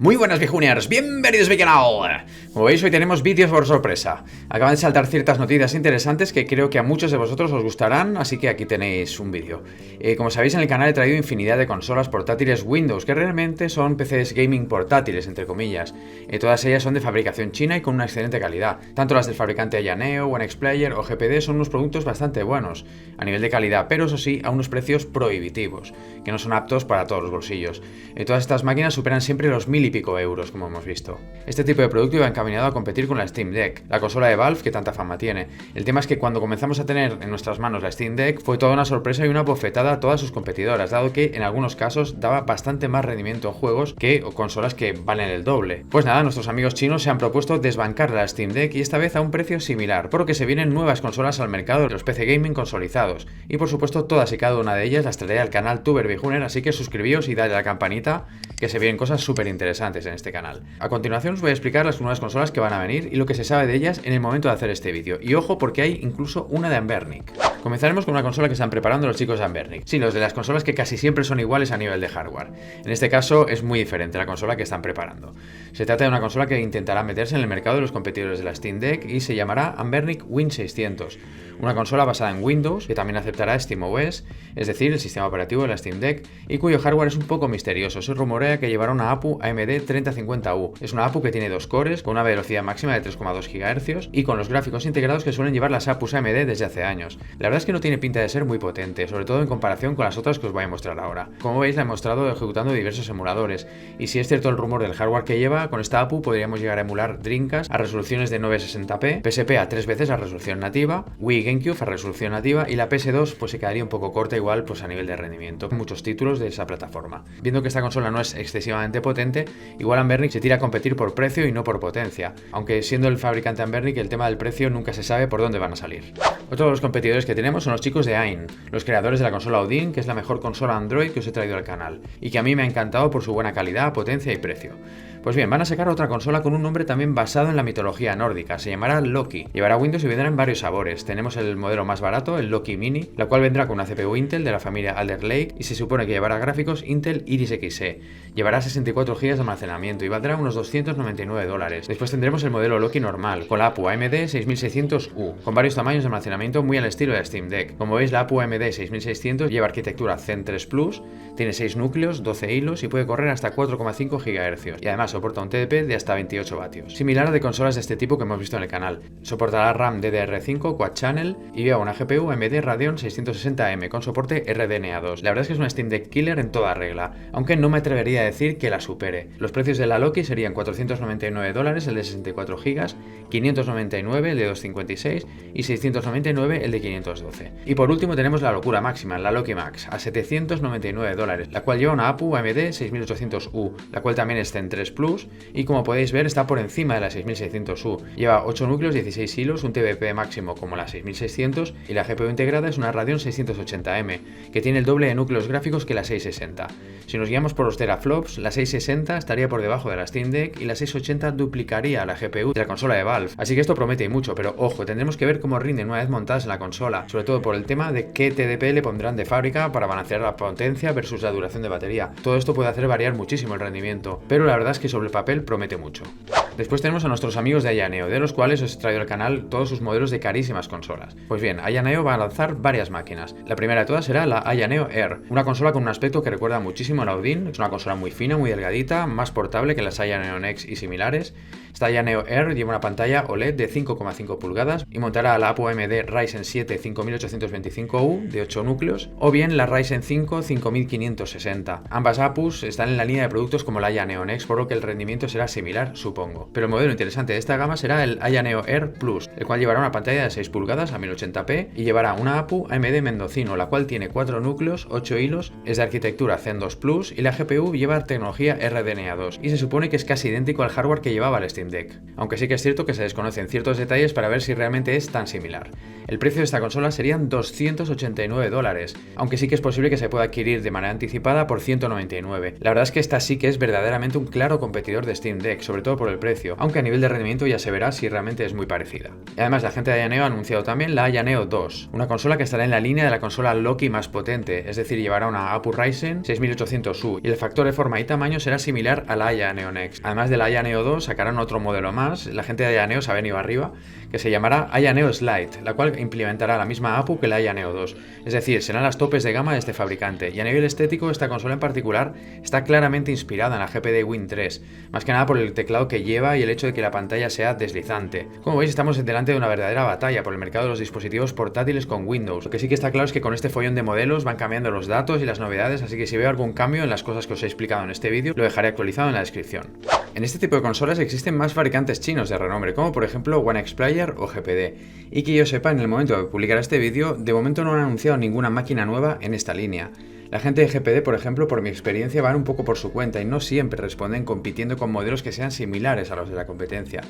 Muy buenas viejuniers, bienvenidos a mi canal. Como veis, hoy tenemos vídeos por sorpresa. Acaban de saltar ciertas noticias interesantes que creo que a muchos de vosotros os gustarán, así que aquí tenéis un vídeo. Como sabéis, en el canal he traído infinidad de consolas portátiles Windows, que realmente son PCs gaming portátiles, entre comillas. Todas ellas son de fabricación china y con una excelente calidad. Tanto las del fabricante Aya Neo, One X Player o GPD son unos productos bastante buenos, a nivel de calidad, pero eso sí, a unos precios prohibitivos, que no son aptos para todos los bolsillos. Todas estas máquinas superan siempre los 1000 y pico euros, como hemos visto. Este tipo de producto iba encaminado a competir con la Steam Deck, la consola de Valve que tanta fama tiene. El tema es que cuando comenzamos a tener en nuestras manos la Steam Deck fue toda una sorpresa y una bofetada a todas sus competidoras, dado que en algunos casos daba bastante más rendimiento en juegos que consolas que valen el doble. Pues nada, nuestros amigos chinos se han propuesto desbancar la Steam Deck y esta vez a un precio similar, por lo que se vienen nuevas consolas al mercado de los PC gaming consolidados. Y por supuesto todas y cada una de ellas las traeré al canal Tuber Vijuner, así que suscribíos y dadle a la campanita, que se vienen cosas súper interesantes en este canal. A continuación os voy a explicar las nuevas consolas que van a venir y lo que se sabe de ellas en el momento de hacer este vídeo. Y ojo, porque hay incluso una de Anbernic. Comenzaremos con una consola que están preparando los chicos de Anbernic. Sí, los de las consolas que casi siempre son iguales a nivel de hardware. En este caso es muy diferente la consola que están preparando. Se trata de una consola que intentará meterse en el mercado de los competidores de la Steam Deck y se llamará Anbernic Win600. Una consola basada en Windows que también aceptará SteamOS, es decir, el sistema operativo de la Steam Deck, y cuyo hardware es un poco misterioso. Se rumorea que llevará una APU AMD 3050U. Es una APU que tiene dos cores, con una velocidad máxima de 3,2 GHz y con los gráficos integrados que suelen llevar las APUs AMD desde hace años. La verdad es que no tiene pinta de ser muy potente, sobre todo en comparación con las otras que os voy a mostrar ahora. Como veis, la he mostrado ejecutando diversos emuladores, y si es cierto el rumor del hardware que lleva, con esta APU podríamos llegar a emular Dreamcast a resoluciones de 960p, PSP a 3 veces la resolución nativa, Wii y GameCube a resolución nativa, y la PS2 pues se quedaría un poco corta igual pues a nivel de rendimiento. Muchos títulos de esa plataforma. Viendo que esta consola no es excesivamente potente, igual Anbernic se tira a competir por precio y no por potencia, aunque siendo el fabricante Anbernic el tema del precio nunca se sabe por dónde van a salir. Otro de los competidores que tenemos son los chicos de Ain, los creadores de la consola Odin, que es la mejor consola Android que os he traído al canal, y que a mí me ha encantado por su buena calidad, potencia y precio. Pues bien, van a sacar otra consola con un nombre también basado en la mitología nórdica, se llamará Loki. Llevará Windows y vendrá en varios sabores. Tenemos el modelo más barato, el Loki Mini, la cual vendrá con una CPU Intel de la familia Alder Lake y se supone que llevará gráficos Intel Iris Xe. Llevará 64 GB de almacenamiento y valdrá unos $299. Después tendremos el modelo Loki normal, con la APU AMD 6600U, con varios tamaños de almacenamiento muy al estilo de Steam Deck. Como veis, la APU AMD 6600 lleva arquitectura Zen 3 Plus, tiene 6 núcleos, 12 hilos y puede correr hasta 4,5 GHz. Y además soporta un TDP de hasta 28 vatios. Similar a de consolas de este tipo que hemos visto en el canal. Soportará RAM DDR5 Quad Channel y lleva una GPU AMD Radeon 660M con soporte RDNA2. La verdad es que es una Steam Deck killer en toda regla, aunque no me atrevería a decir que la supere. Los precios de la Loki serían $499 el de 64 GB, $599 el de 256 y $699 el de 512. Y por último tenemos la locura máxima, la Loki Max, a $799, la cual lleva una APU AMD 6800U, la cual también es Zen 3 Plus y como podéis ver está por encima de la 6600U. Lleva 8 núcleos, 16 hilos, un TDP máximo como la 6600 y la GPU integrada es una Radeon 680M, que tiene el doble de núcleos gráficos que la 660. Si nos guiamos por los teraflops, la 660 estaría por debajo de la Steam Deck y la 680 duplicaría la GPU de la consola de Valve. Así que esto promete y mucho, pero ojo, tendremos que ver cómo rinden una vez montadas en la consola, sobre todo por el tema de qué TDP le pondrán de fábrica para balancear la potencia versus la duración de batería. Todo esto puede hacer variar muchísimo el rendimiento, pero la verdad es que sobre el papel promete mucho. Después tenemos a nuestros amigos de Aya Neo, de los cuales os he traído al canal todos sus modelos de carísimas consolas. Pues bien, Aya Neo va a lanzar varias máquinas. La primera de todas será la Aya Neo Air, una consola con un aspecto que recuerda muchísimo a la Odin. Es una consola muy fina, muy delgadita, más portable que las Aya Neo Next y similares. Esta Aya Neo Air lleva una pantalla OLED de 5,5 pulgadas y montará la APU AMD Ryzen 7 5825U de 8 núcleos o bien la Ryzen 5 5560. Ambas APUs están en la línea de productos como la Aya Neo Next, por lo que el rendimiento será similar, supongo. Pero el modelo interesante de esta gama será el Aya Neo Air Plus, el cual llevará una pantalla de 6 pulgadas a 1080p y llevará una APU AMD Mendocino, la cual tiene 4 núcleos, 8 hilos, es de arquitectura Zen 2 Plus y la GPU lleva tecnología RDNA2 y se supone que es casi idéntico al hardware que llevaba el Steam Deck, aunque sí que es cierto que se desconocen ciertos detalles para ver si realmente es tan similar. El precio de esta consola serían $289, aunque sí que es posible que se pueda adquirir de manera anticipada por $199. La verdad es que esta sí que es verdaderamente un claro competidor de Steam Deck, sobre todo por el precio. precio, aunque a nivel de rendimiento ya se verá si realmente es muy parecida. Y además la gente de Aya Neo ha anunciado también la Aya Neo 2, una consola que estará en la línea de la consola Loki más potente, es decir, llevará una APU Ryzen 6800U y el factor de forma y tamaño será similar a la Aya Neo Next. Además de la Aya Neo 2 sacarán otro modelo más, la gente de Aya Neo se ha venido arriba, que se llamará Aya Neo Slide, la cual implementará la misma APU que la Aya Neo 2, es decir, serán las topes de gama de este fabricante. Y a nivel estético, esta consola en particular está claramente inspirada en la GPD Win 3, más que nada por el teclado que lleva y el hecho de que la pantalla sea deslizante. Como veis, estamos delante de una verdadera batalla por el mercado de los dispositivos portátiles con Windows. Lo que sí que está claro es que con este follón de modelos van cambiando los datos y las novedades, así que si veo algún cambio en las cosas que os he explicado en este vídeo, lo dejaré actualizado en la descripción. En este tipo de consolas existen más fabricantes chinos de renombre, como por ejemplo OneXPlayer o GPD, y que yo sepa, en el momento de publicar este vídeo, de momento no han anunciado ninguna máquina nueva en esta línea. La gente de GPD, por ejemplo, por mi experiencia, van un poco por su cuenta y no siempre responden compitiendo con modelos que sean similares a los de la competencia.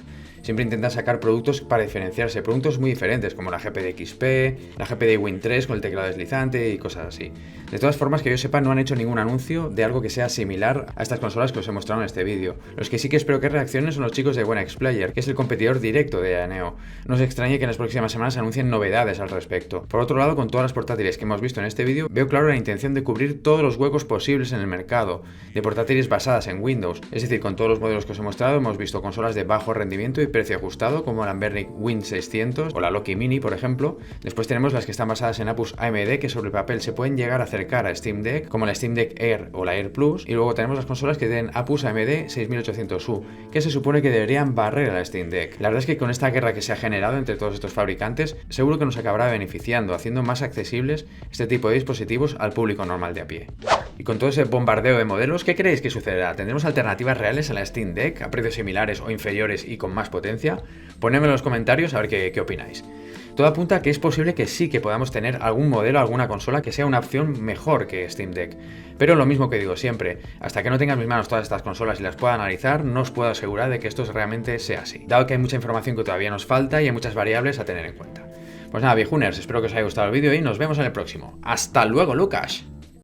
Siempre intentan sacar productos para diferenciarse, productos muy diferentes, como la GPD XP, la GPD Win 3 con el teclado deslizante y cosas así. De todas formas, que yo sepa, no han hecho ningún anuncio de algo que sea similar a estas consolas que os he mostrado en este vídeo. Los que sí que espero que reaccionen son los chicos de OneXPlayer, que es el competidor directo de Aya Neo. No os extrañe que en las próximas semanas anuncien novedades al respecto. Por otro lado, con todas las portátiles que hemos visto en este vídeo, veo claro la intención de cubrir todos los huecos posibles en el mercado de portátiles basadas en Windows. Es decir, con todos los modelos que os he mostrado hemos visto consolas de bajo rendimiento y precio ajustado como la Anbernic Win 600 o la Loki Mini, por ejemplo. Después tenemos las que están basadas en APUs AMD, que sobre el papel se pueden llegar a acercar a Steam Deck, como la Steam Deck Air o la Air Plus. Y luego tenemos las consolas que tienen APUs AMD 6800U, que se supone que deberían barrer a la Steam Deck. La verdad es que con esta guerra que se ha generado entre todos estos fabricantes, seguro que nos acabará beneficiando, haciendo más accesibles este tipo de dispositivos al público normal de a pie. Y con todo ese bombardeo de modelos, ¿qué creéis que sucederá? ¿Tendremos alternativas reales a la Steam Deck a precios similares o inferiores y con más potencia? Ponedme en los comentarios a ver qué opináis. Todo apunta a que es posible que sí que podamos tener algún modelo, alguna consola que sea una opción mejor que Steam Deck. Pero lo mismo que digo siempre, hasta que no tenga en mis manos todas estas consolas y las pueda analizar, no os puedo asegurar de que esto realmente sea así, dado que hay mucha información que todavía nos falta y hay muchas variables a tener en cuenta. Pues nada, viejuners, espero que os haya gustado el vídeo y nos vemos en el próximo. ¡Hasta luego, Lucas!